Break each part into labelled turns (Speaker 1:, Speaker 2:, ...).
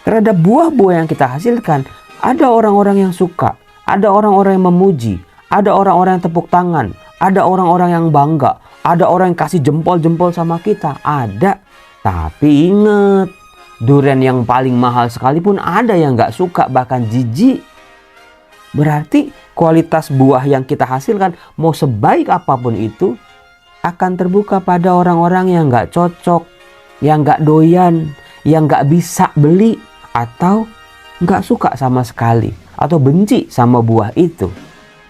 Speaker 1: terhadap buah-buah yang kita hasilkan. Ada orang-orang yang suka, ada orang-orang yang memuji, ada orang-orang yang tepuk tangan, ada orang-orang yang bangga, ada orang yang kasih jempol-jempol sama kita, ada. Tapi ingat, durian yang paling mahal sekalipun ada yang gak suka, bahkan jijik. Berarti kualitas buah yang kita hasilkan, mau sebaik apapun itu, akan terbuka pada orang-orang yang gak cocok, yang gak doyan, yang gak bisa beli, atau gak suka sama sekali, atau benci sama buah itu.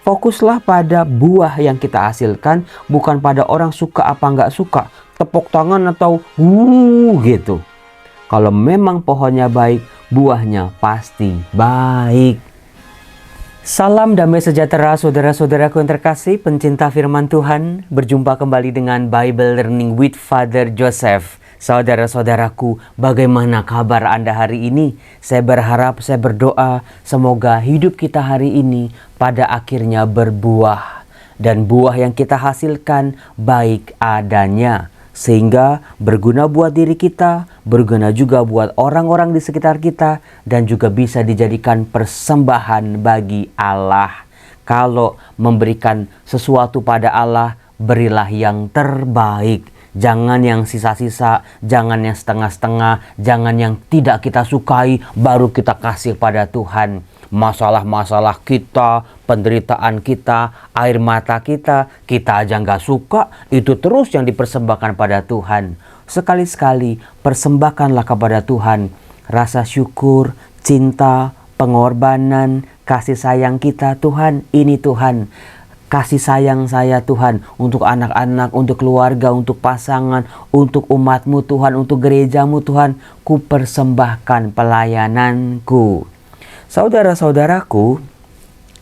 Speaker 1: Fokuslah pada buah yang kita hasilkan, bukan pada orang suka apa gak suka, tepuk tangan atau gitu. Kalau memang pohonnya baik, buahnya pasti baik. Salam damai sejahtera saudara-saudaraku yang terkasih, pencinta firman Tuhan. Berjumpa kembali dengan Bible Learning with Father Joseph. Saudara-saudaraku, bagaimana kabar Anda hari ini? Saya berharap, saya berdoa, semoga hidup kita hari ini pada akhirnya berbuah. Dan buah yang kita hasilkan baik adanya. Sehingga berguna buat diri kita, berguna juga buat orang-orang di sekitar kita, dan juga bisa dijadikan persembahan bagi Allah. Kalau memberikan sesuatu pada Allah, berilah yang terbaik. Jangan yang sisa-sisa, jangan yang setengah-setengah, jangan yang tidak kita sukai baru kita kasih pada Tuhan. Masalah-masalah kita, penderitaan kita, air mata kita aja nggak suka, itu terus yang dipersembahkan pada Tuhan. Sekali-sekali persembahkanlah kepada Tuhan rasa syukur, cinta, pengorbanan, kasih sayang kita. Tuhan, ini Tuhan, kasih sayang saya Tuhan untuk anak-anak, untuk keluarga, untuk pasangan, untuk umatmu Tuhan, untuk gerejamu Tuhan, ku persembahkan pelayananku. Saudara-saudaraku,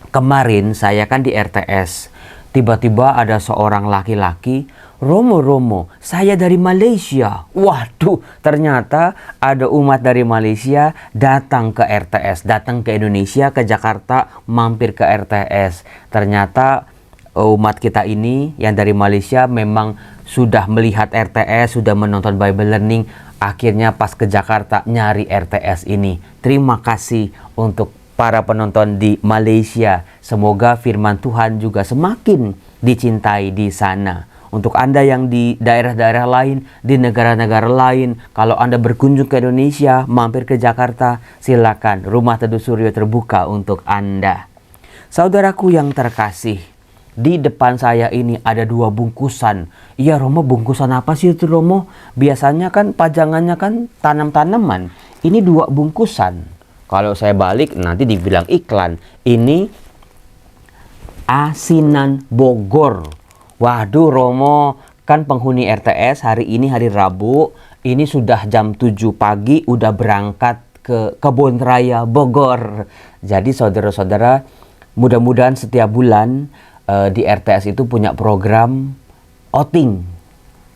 Speaker 1: kemarin saya kan di RTS, tiba-tiba ada seorang laki-laki, Romo, saya dari Malaysia. Waduh, ternyata ada umat dari Malaysia datang ke RTS, datang ke Indonesia, ke Jakarta, mampir ke RTS. Ternyata umat kita ini yang dari Malaysia memang sudah melihat RTS, sudah menonton Bible Learning, akhirnya pas ke Jakarta nyari RTS ini. Terima kasih untuk para penonton di Malaysia. Semoga firman Tuhan juga semakin dicintai di sana. Untuk Anda yang di daerah-daerah lain, di negara-negara lain, kalau Anda berkunjung ke Indonesia, mampir ke Jakarta, silakan. Rumah Teduh Suryo terbuka untuk Anda. Saudaraku yang terkasih, di depan saya ini ada 2 bungkusan. Iya Romo, bungkusan apa sih itu Romo? Biasanya kan pajangannya kan tanam-tanaman. Ini 2 bungkusan. Kalau saya balik nanti dibilang iklan. Ini asinan Bogor. Waduh Romo, kan penghuni RTS hari ini hari Rabu. Ini sudah jam 7 pagi udah berangkat ke Kebun Raya Bogor. Jadi saudara-saudara, mudah-mudahan setiap bulan di RTS itu punya program outing.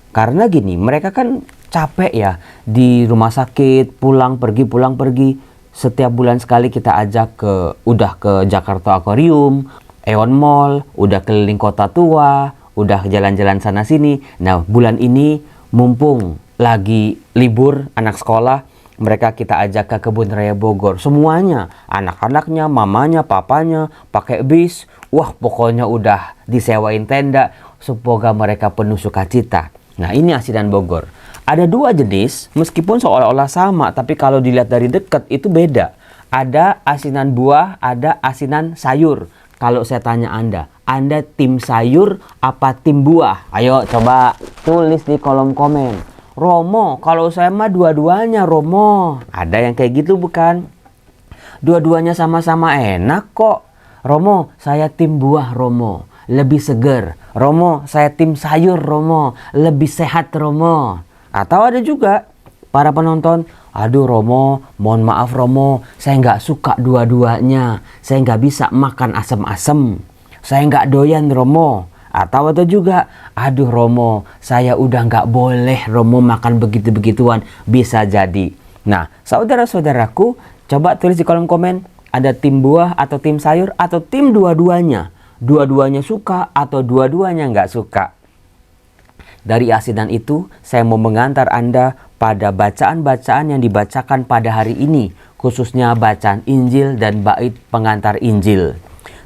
Speaker 1: Karena gini, mereka kan capek ya di rumah sakit, pulang pergi. Setiap bulan sekali kita ajak udah ke Jakarta Aquarium, Aeon Mall, udah keliling kota tua, udah jalan-jalan sana sini. Nah, bulan ini mumpung lagi libur anak sekolah, mereka kita ajak ke Kebun Raya Bogor. Semuanya, anak-anaknya, mamanya, papanya, pakai bis. Wah, pokoknya udah disewain tenda. Semoga mereka penuh sukacita. Nah, ini asinan Bogor. Ada 2 jenis, meskipun seolah-olah sama, tapi kalau dilihat dari dekat itu beda. Ada asinan buah, ada asinan sayur. Kalau saya tanya Anda tim sayur apa tim buah? Ayo coba tulis di kolom komen. Romo, kalau saya mah dua-duanya Romo. Ada yang kayak gitu bukan? Dua-duanya sama-sama enak kok. Romo, saya tim buah Romo, lebih seger. Romo, saya tim sayur Romo, lebih sehat Romo. Atau ada juga para penonton, aduh Romo, mohon maaf Romo, saya nggak suka dua-duanya. Saya nggak bisa makan asem-asem. Saya nggak doyan Romo. Atau ada juga, aduh Romo, saya udah nggak boleh Romo makan begitu-begituan. Bisa jadi. Nah, saudara-saudaraku, coba tulis di kolom komen, ada tim buah atau tim sayur atau tim dua-duanya. Dua-duanya suka atau dua-duanya nggak suka. Dari asinan itu, saya mau mengantar Anda pada bacaan-bacaan yang dibacakan pada hari ini. khususnya bacaan Injil dan bait pengantar Injil.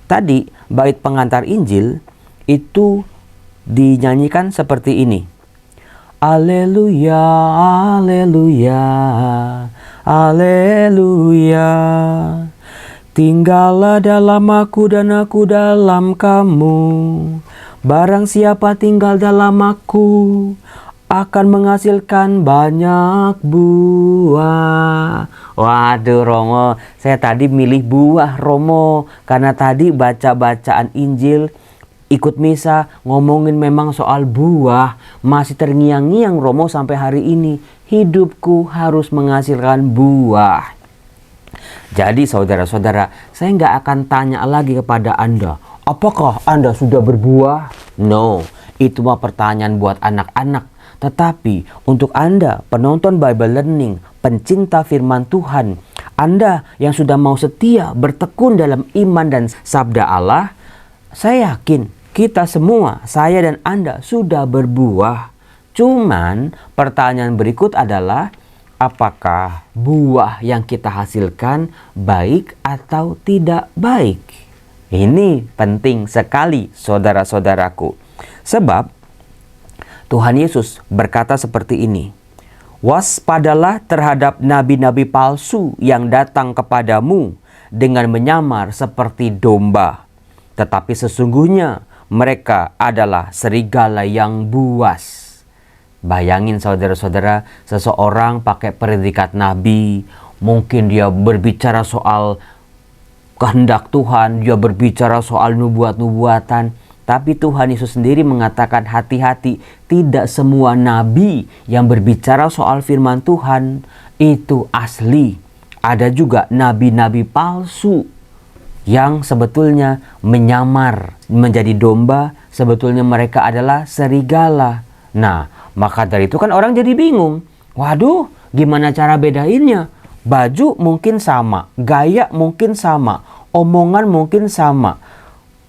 Speaker 1: Tadi bait pengantar Injil itu dinyanyikan seperti ini. Alleluia, alleluia, alleluia. Tinggallah dalam aku dan aku dalam kamu. Barang siapa tinggal dalam aku akan menghasilkan banyak buah. Waduh Romo, saya tadi milih buah Romo. Karena tadi baca-bacaan Injil, ikut misa, ngomongin memang soal buah. Masih terngiang-ngiang Romo sampai hari ini. Hidupku harus menghasilkan buah. Jadi saudara-saudara, saya nggak akan tanya lagi kepada Anda, apakah Anda sudah berbuah? No, itu mah pertanyaan buat anak-anak. Tetapi untuk Anda, penonton Bible Learning, pencinta firman Tuhan, Anda yang sudah mau setia bertekun dalam iman dan sabda Allah, saya yakin kita semua, saya dan Anda sudah berbuah. Cuman pertanyaan berikut adalah, apakah buah yang kita hasilkan baik atau tidak baik? Ini penting sekali saudara-saudaraku. Sebab Tuhan Yesus berkata seperti ini. Waspadalah terhadap nabi-nabi palsu yang datang kepadamu dengan menyamar seperti domba. Tetapi sesungguhnya mereka adalah serigala yang buas. Bayangin saudara-saudara, seseorang pakai predikat nabi, mungkin dia berbicara soal kehendak Tuhan, dia berbicara soal nubuat-nubuatan, tapi Tuhan Yesus sendiri mengatakan hati-hati, tidak semua nabi yang berbicara soal firman Tuhan itu asli. Ada juga nabi-nabi palsu yang sebetulnya menyamar menjadi domba, sebetulnya mereka adalah serigala. Nah, maka dari itu kan orang jadi bingung. Waduh, gimana cara bedainnya? Baju mungkin sama, gaya mungkin sama, omongan mungkin sama,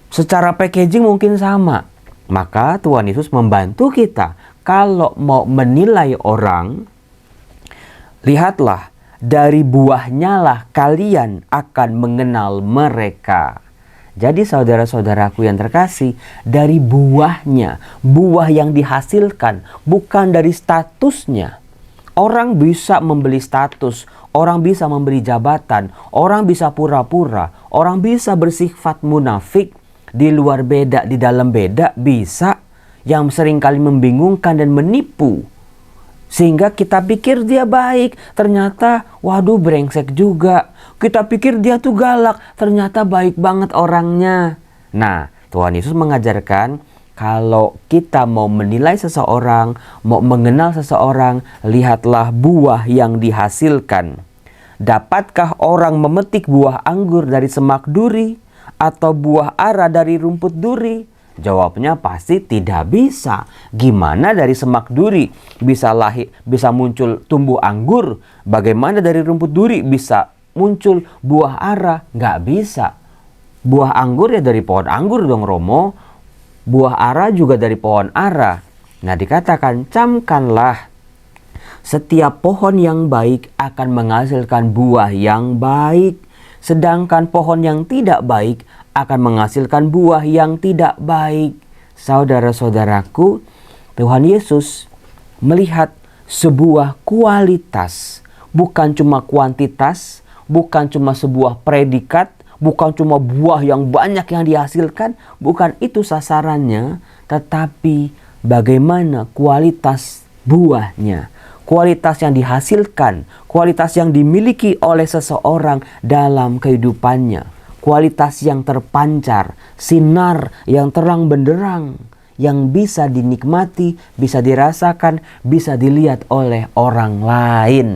Speaker 1: secara packaging mungkin sama. Maka Tuhan Yesus membantu kita. Kalau mau menilai orang, lihatlah, dari buahnya lah kalian akan mengenal mereka. Jadi saudara-saudaraku yang terkasih, dari buahnya, buah yang dihasilkan, bukan dari statusnya. Orang bisa membeli status, orang bisa membeli jabatan, orang bisa pura-pura, orang bisa bersifat munafik, di luar beda, di dalam beda, bisa, yang seringkali membingungkan dan menipu. Sehingga kita pikir dia baik, ternyata waduh brengsek juga. Kita pikir dia tuh galak, ternyata baik banget orangnya. Nah, Tuhan Yesus mengajarkan kalau kita mau menilai seseorang, mau mengenal seseorang, lihatlah buah yang dihasilkan. Dapatkah orang memetik buah anggur dari semak duri atau buah ara dari rumput duri? Jawabnya pasti tidak bisa. Gimana dari semak duri bisa muncul tumbuh anggur? Bagaimana dari rumput duri bisa muncul buah ara? Nggak bisa. Buah anggur ya dari pohon anggur dong Romo. Buah ara juga dari pohon ara. Nah dikatakan, camkanlah. Setiap pohon yang baik akan menghasilkan buah yang baik. Sedangkan pohon yang tidak baik akan menghasilkan buah yang tidak baik. Saudara-saudaraku, Tuhan Yesus melihat sebuah kualitas, bukan cuma kuantitas, bukan cuma sebuah predikat, bukan cuma buah yang banyak yang dihasilkan, bukan itu sasarannya, tetapi bagaimana kualitas buahnya, kualitas yang dihasilkan, kualitas yang dimiliki oleh seseorang dalam kehidupannya, kualitas yang terpancar, sinar yang terang benderang, yang bisa dinikmati, bisa dirasakan, bisa dilihat oleh orang lain.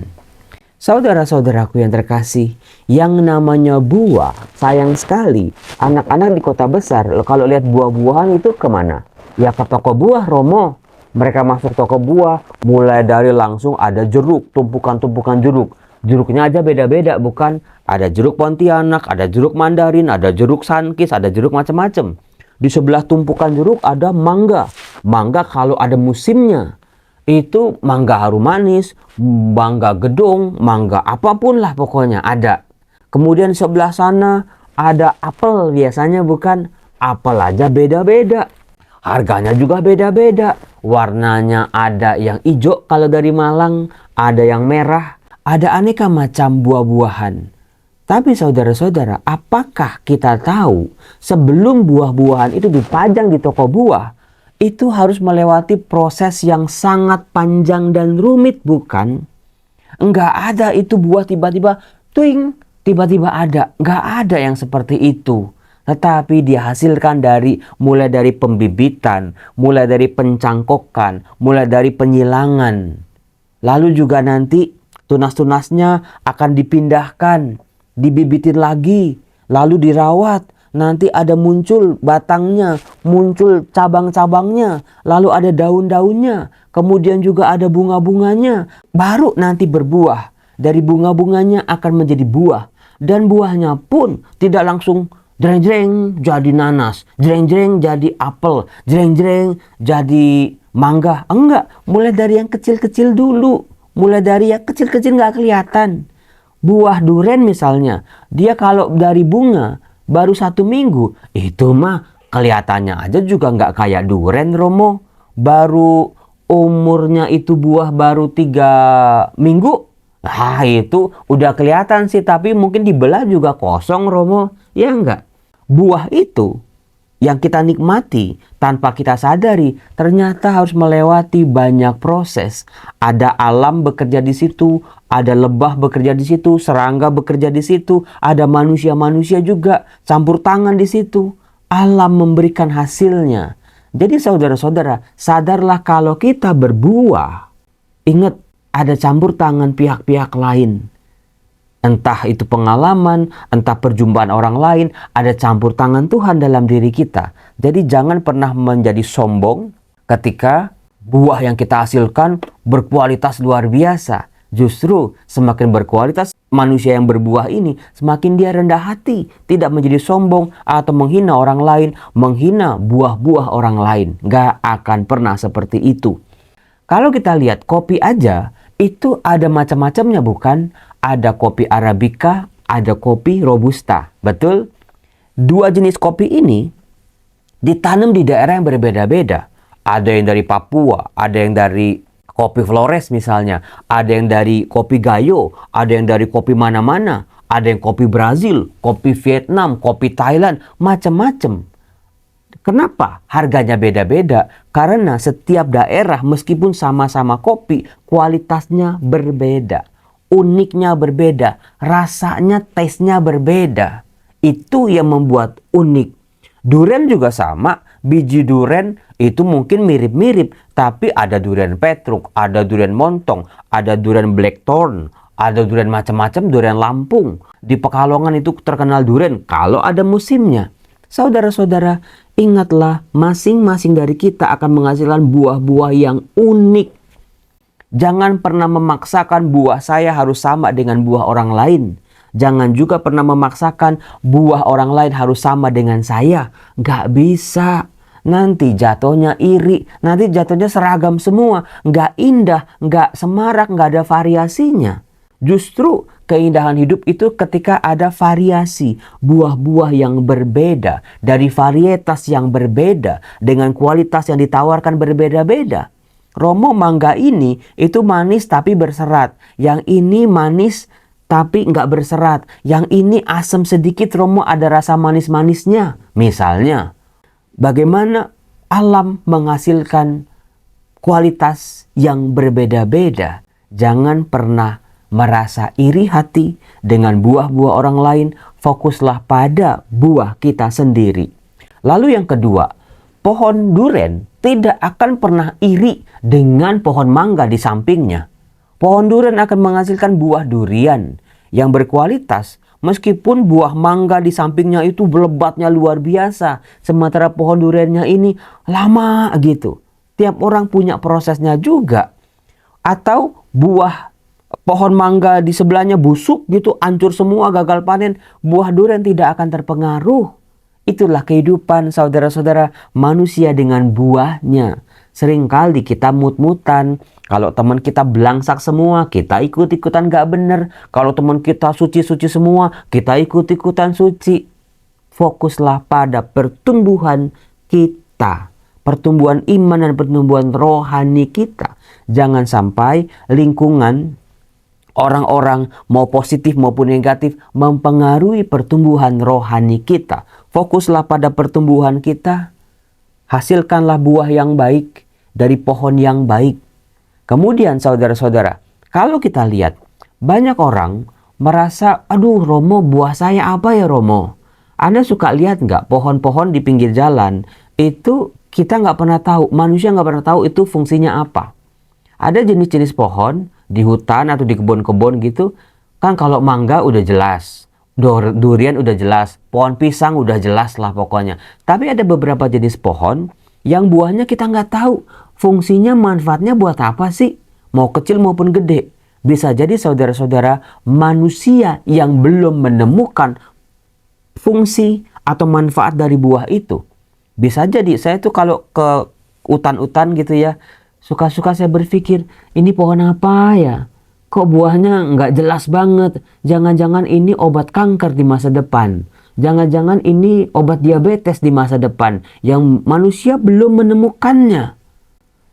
Speaker 1: Saudara-saudaraku yang terkasih, yang namanya buah, sayang sekali anak-anak di kota besar kalau lihat buah-buahan itu kemana? Ya ke toko buah Romo. Mereka masuk toko buah, mulai dari langsung ada jeruk, tumpukan-tumpukan jeruk. Jeruknya aja beda-beda, bukan? Ada jeruk Pontianak, ada jeruk Mandarin, ada jeruk Sunkist, ada jeruk macam-macam. Di sebelah tumpukan jeruk ada mangga. Mangga kalau ada musimnya. itu mangga harum manis, mangga gedung, mangga apapun lah pokoknya ada. Kemudian sebelah sana ada apel, biasanya bukan, apel aja beda-beda. Harganya juga beda-beda. Warnanya ada yang hijau kalau dari Malang, ada yang merah, ada aneka macam buah-buahan. Tapi saudara-saudara, apakah kita tahu sebelum buah-buahan itu dipajang di toko buah, itu harus melewati proses yang sangat panjang dan rumit, bukan? Enggak ada itu buah tiba-tiba, tuing, tiba-tiba ada. Enggak ada yang seperti itu. Tetapi dihasilkan mulai dari pembibitan, mulai dari pencangkokan, mulai dari penyilangan. Lalu juga nanti tunas-tunasnya akan dipindahkan, dibibitin lagi, lalu dirawat. Nanti ada muncul batangnya, muncul cabang-cabangnya, lalu ada daun-daunnya, kemudian juga ada bunga-bunganya, baru nanti berbuah. Dari bunga-bunganya akan menjadi buah, dan buahnya pun tidak langsung jreng-jreng jadi nanas, jreng-jreng jadi apel, jreng-jreng jadi mangga. Enggak, mulai dari yang kecil-kecil dulu, mulai dari yang kecil-kecil nggak kelihatan. Buah duren misalnya, dia kalau dari bunga baru 1 minggu, itu mah kelihatannya aja juga nggak kayak duren, Romo. Baru umurnya itu buah baru 3 minggu. Nah itu udah kelihatan sih, tapi mungkin dibelah juga kosong, Romo. Ya enggak? Buah itu yang kita nikmati tanpa kita sadari ternyata harus melewati banyak proses. Ada alam bekerja di situ, ada lebah bekerja di situ, serangga bekerja di situ, ada manusia-manusia juga campur tangan di situ. Alam memberikan hasilnya. Jadi saudara-saudara, sadarlah kalau kita berbuah, ingat ada campur tangan pihak-pihak lain. Entah itu pengalaman, entah perjumpaan orang lain, ada campur tangan Tuhan dalam diri kita. Jadi jangan pernah menjadi sombong ketika buah yang kita hasilkan berkualitas luar biasa. Justru semakin berkualitas manusia yang berbuah ini, semakin dia rendah hati, tidak menjadi sombong atau menghina orang lain, menghina buah-buah orang lain. Gak akan pernah seperti itu. Kalau kita lihat kopi aja, itu ada macam-macamnya, bukan? Ada kopi Arabica, ada kopi Robusta. Betul? 2 jenis kopi ini ditanam di daerah yang berbeda-beda. Ada yang dari Papua, ada yang dari kopi Flores misalnya, ada yang dari kopi Gayo, ada yang dari kopi mana-mana, ada yang kopi Brazil, kopi Vietnam, kopi Thailand, macam-macam. Kenapa harganya beda-beda? Karena setiap daerah meskipun sama-sama kopi, kualitasnya berbeda. Uniknya berbeda, rasanya, taste-nya berbeda. Itu yang membuat unik. Duren juga sama, biji duren itu mungkin mirip-mirip, tapi ada duren Petruk, ada duren Montong, ada duren Blackthorn, ada duren macam-macam, duren Lampung. Di Pekalongan itu terkenal duren kalau ada musimnya. Saudara-saudara, ingatlah masing-masing dari kita akan menghasilkan buah-buah yang unik. Jangan pernah memaksakan buah saya harus sama dengan buah orang lain. Jangan juga pernah memaksakan buah orang lain harus sama dengan saya. Gak bisa. Nanti jatuhnya iri. Nanti jatuhnya seragam semua. Gak indah, gak semarak, gak ada variasinya. Justru keindahan hidup itu ketika ada variasi. Buah-buah yang berbeda. Dari varietas yang berbeda. Dengan kualitas yang ditawarkan berbeda-beda. Romo mangga ini itu manis tapi berserat. Yang ini manis tapi nggak berserat. Yang ini asam sedikit, Romo ada rasa manis-manisnya. Misalnya, bagaimana alam menghasilkan kualitas yang berbeda-beda. Jangan pernah merasa iri hati dengan buah-buah orang lain. Fokuslah pada buah kita sendiri. Lalu yang kedua, pohon duren tidak akan pernah iri dengan pohon mangga di sampingnya. Pohon duren akan menghasilkan buah durian yang berkualitas. Meskipun buah mangga di sampingnya itu lebatnya luar biasa. Sementara pohon duriannya ini lama gitu. Tiap orang punya prosesnya juga. Atau buah pohon mangga di sebelahnya busuk gitu, hancur semua, gagal panen. Buah durian tidak akan terpengaruh. Itulah kehidupan saudara-saudara manusia dengan buahnya. Seringkali kita mut-mutan. Kalau teman kita belangsak semua, kita ikut-ikutan gak bener. Kalau teman kita suci-suci semua, kita ikut-ikutan suci. Fokuslah pada pertumbuhan kita. Pertumbuhan iman dan pertumbuhan rohani kita. Jangan sampai lingkungan orang-orang mau positif maupun negatif mempengaruhi pertumbuhan rohani kita. Fokuslah pada pertumbuhan kita. Hasilkanlah buah yang baik dari pohon yang baik. Kemudian saudara-saudara, kalau kita lihat banyak orang merasa, aduh Romo, buah saya apa ya Romo? Anda suka lihat nggak pohon-pohon di pinggir jalan? Itu kita nggak pernah tahu, manusia nggak pernah tahu itu fungsinya apa. Ada jenis-jenis pohon di hutan atau di kebun-kebun gitu, kan kalau mangga udah jelas, durian udah jelas, pohon pisang udah jelas lah pokoknya. Tapi ada beberapa jenis pohon yang buahnya kita nggak tahu fungsinya, manfaatnya buat apa sih? Mau kecil maupun gede. Bisa jadi saudara-saudara, manusia yang belum menemukan fungsi atau manfaat dari buah itu. Bisa jadi saya tuh kalau ke hutan-hutan gitu ya, suka-suka saya berpikir, ini pohon apa ya? Kok buahnya nggak jelas banget? Jangan-jangan ini obat kanker di masa depan. Jangan-jangan ini obat diabetes di masa depan yang manusia belum menemukannya.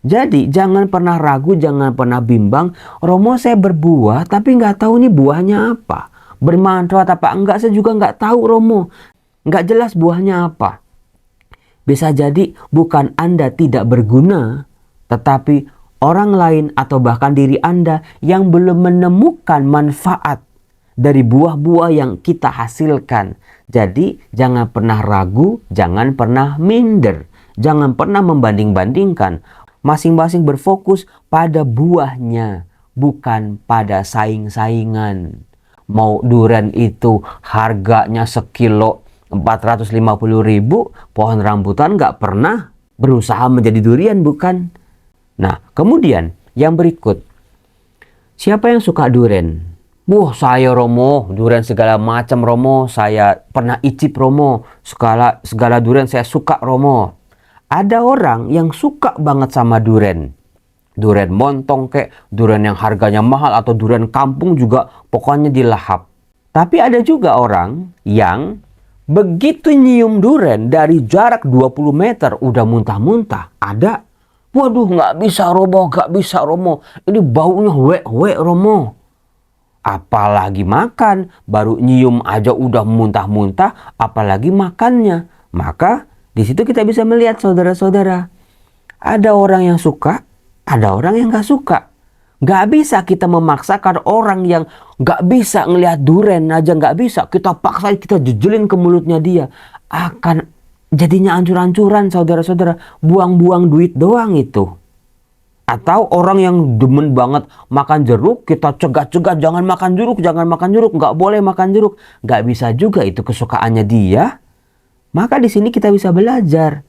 Speaker 1: Jadi jangan pernah ragu, jangan pernah bimbang. Romo, saya berbuah tapi nggak tahu nih buahnya apa. Bermanfaat apa enggak, saya juga nggak tahu Romo. Nggak jelas buahnya apa. Bisa jadi bukan Anda tidak berguna, tetapi orang lain atau bahkan diri Anda yang belum menemukan manfaat dari buah-buah yang kita hasilkan. Jadi jangan pernah ragu, jangan pernah minder, jangan pernah membanding-bandingkan. Masing-masing berfokus pada buahnya, bukan pada saing-saingan. Mau durian itu harganya sekilo 450.000, pohon rambutan nggak pernah berusaha menjadi durian, bukan? Nah, kemudian yang berikut. Siapa yang suka durian? Wah, saya Romo, durian segala macam Romo, saya pernah icip Romo, segala durian saya suka Romo. Ada orang yang suka banget sama durian. Durian montong kek, durian yang harganya mahal atau durian kampung juga pokoknya dilahap. Tapi ada juga orang yang begitu nyium durian dari jarak 20 meter udah muntah-muntah. Ada. Waduh, nggak bisa Romo, nggak bisa Romo. Ini baunya wek-wek Romo. Apalagi makan, baru nyium aja udah muntah-muntah, apalagi makannya. Maka di situ kita bisa melihat saudara-saudara, ada orang yang suka, ada orang yang nggak suka. Nggak bisa kita memaksakan orang yang nggak bisa ngelihat durian aja, nggak bisa. Kita paksa, kita jejelin ke mulutnya dia. Akan jadinya ancur-ancuran saudara-saudara. Buang-buang duit doang itu. Atau orang yang demen banget makan jeruk, kita cegah-cegah, jangan makan jeruk, nggak boleh makan jeruk. Nggak bisa juga, itu kesukaannya dia. Maka di sini kita bisa belajar.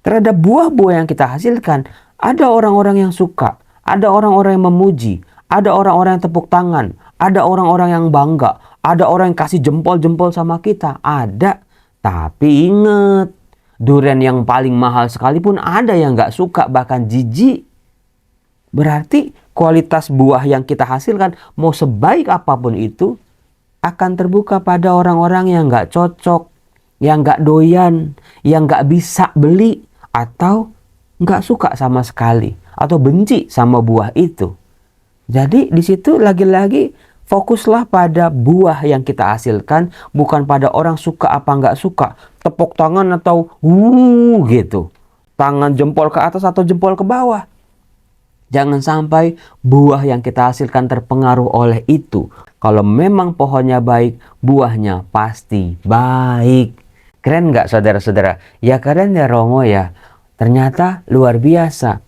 Speaker 1: Terhadap buah-buah yang kita hasilkan, ada orang-orang yang suka. Ada orang-orang yang memuji, ada orang-orang yang tepuk tangan, ada orang-orang yang bangga, ada orang yang kasih jempol-jempol sama kita, ada. Tapi ingat, durian yang paling mahal sekalipun ada yang gak suka, bahkan jijik. Berarti kualitas buah yang kita hasilkan, mau sebaik apapun itu, akan terbuka pada orang-orang yang gak cocok, yang gak doyan, yang gak bisa beli, atau gak suka sama sekali, atau benci sama buah itu. Jadi di situ lagi-lagi fokuslah pada buah yang kita hasilkan, bukan pada orang suka apa nggak suka. Tepuk tangan atau gitu. Tangan jempol ke atas atau jempol ke bawah. Jangan sampai buah yang kita hasilkan terpengaruh oleh itu. Kalau memang pohonnya baik, buahnya pasti baik. Keren nggak saudara-saudara? Ya keren ya Romo ya. Ternyata luar biasa.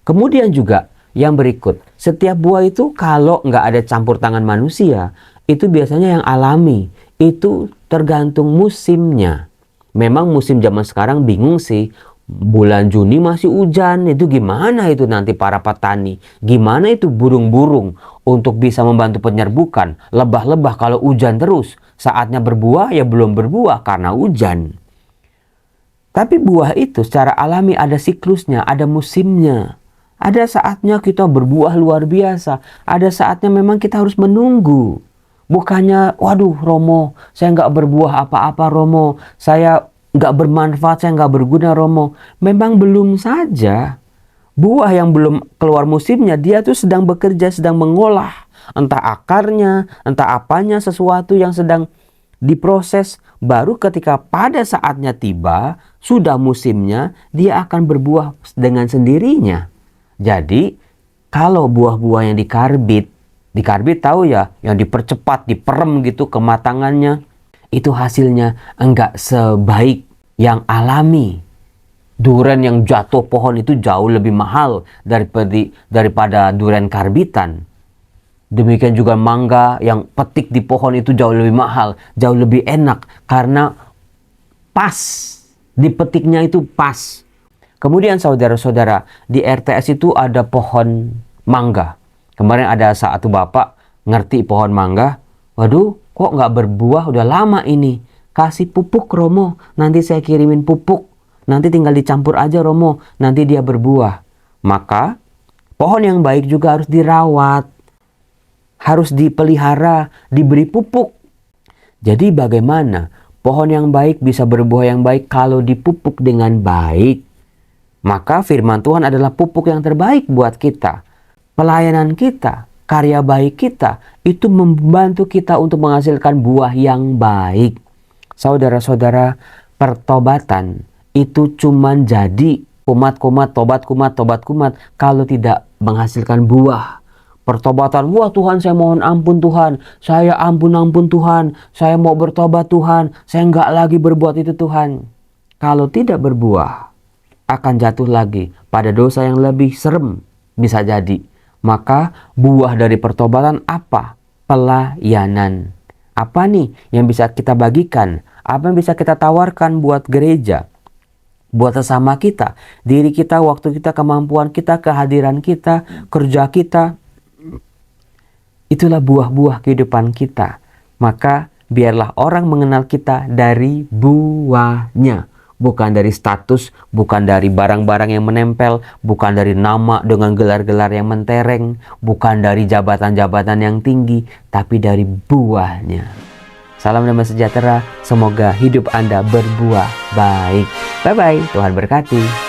Speaker 1: Kemudian juga yang berikut, setiap buah itu kalau nggak ada campur tangan manusia, itu biasanya yang alami. Itu tergantung musimnya. Memang musim zaman sekarang bingung sih. Bulan Juni masih hujan, itu gimana itu nanti para petani? Gimana itu burung-burung untuk bisa membantu penyerbukan? Lebah-lebah kalau hujan terus, saatnya berbuah ya belum berbuah karena hujan. Tapi buah itu secara alami ada siklusnya, ada musimnya. Ada saatnya kita berbuah luar biasa. Ada saatnya memang kita harus menunggu. Bukannya, waduh Romo, saya nggak berbuah apa-apa Romo. Saya nggak bermanfaat, saya nggak berguna Romo. Memang belum saja. Buah yang belum keluar musimnya, dia tuh sedang bekerja, sedang mengolah. Entah akarnya, entah apanya, sesuatu yang sedang diproses. Baru ketika pada saatnya tiba, sudah musimnya, dia akan berbuah dengan sendirinya. Jadi, kalau buah-buah yang dikarbit tahu ya, yang dipercepat, diperem gitu kematangannya, itu hasilnya enggak sebaik yang alami. Duren yang jatuh pohon itu jauh lebih mahal daripada duren karbitan. Demikian juga mangga yang petik di pohon itu jauh lebih mahal, jauh lebih enak karena pas, dipetiknya itu pas. Kemudian saudara-saudara, di RTS itu ada pohon mangga. Kemarin ada satu bapak ngerti pohon mangga, waduh kok nggak berbuah udah lama ini. Kasih pupuk Romo, nanti saya kirimin pupuk. Nanti tinggal dicampur aja Romo, nanti dia berbuah. Maka pohon yang baik juga harus dirawat. Harus dipelihara, diberi pupuk. Jadi bagaimana pohon yang baik bisa berbuah yang baik kalau dipupuk dengan baik? Maka firman Tuhan adalah pupuk yang terbaik buat kita. Pelayanan kita, karya baik kita, itu membantu kita untuk menghasilkan buah yang baik. Saudara-saudara, pertobatan itu cuma jadi tobat kumat kalau tidak menghasilkan buah. Pertobatan, wah Tuhan saya mohon ampun Tuhan, saya ampun Tuhan, saya mau bertobat Tuhan, saya enggak lagi berbuat itu Tuhan. Kalau tidak berbuah, akan jatuh lagi pada dosa yang lebih serem bisa jadi. Maka buah dari pertobatan apa? Pelayanan. Apa nih yang bisa kita bagikan? Apa yang bisa kita tawarkan buat gereja? Buat sesama kita, diri kita, waktu kita, kemampuan kita, kehadiran kita, kerja kita. Itulah buah-buah kehidupan kita. Maka biarlah orang mengenal kita dari buahnya. Bukan dari status, bukan dari barang-barang yang menempel, bukan dari nama dengan gelar-gelar yang mentereng, bukan dari jabatan-jabatan yang tinggi, tapi dari buahnya. Salam damai sejahtera, semoga hidup Anda berbuah baik. Bye-bye, Tuhan berkati.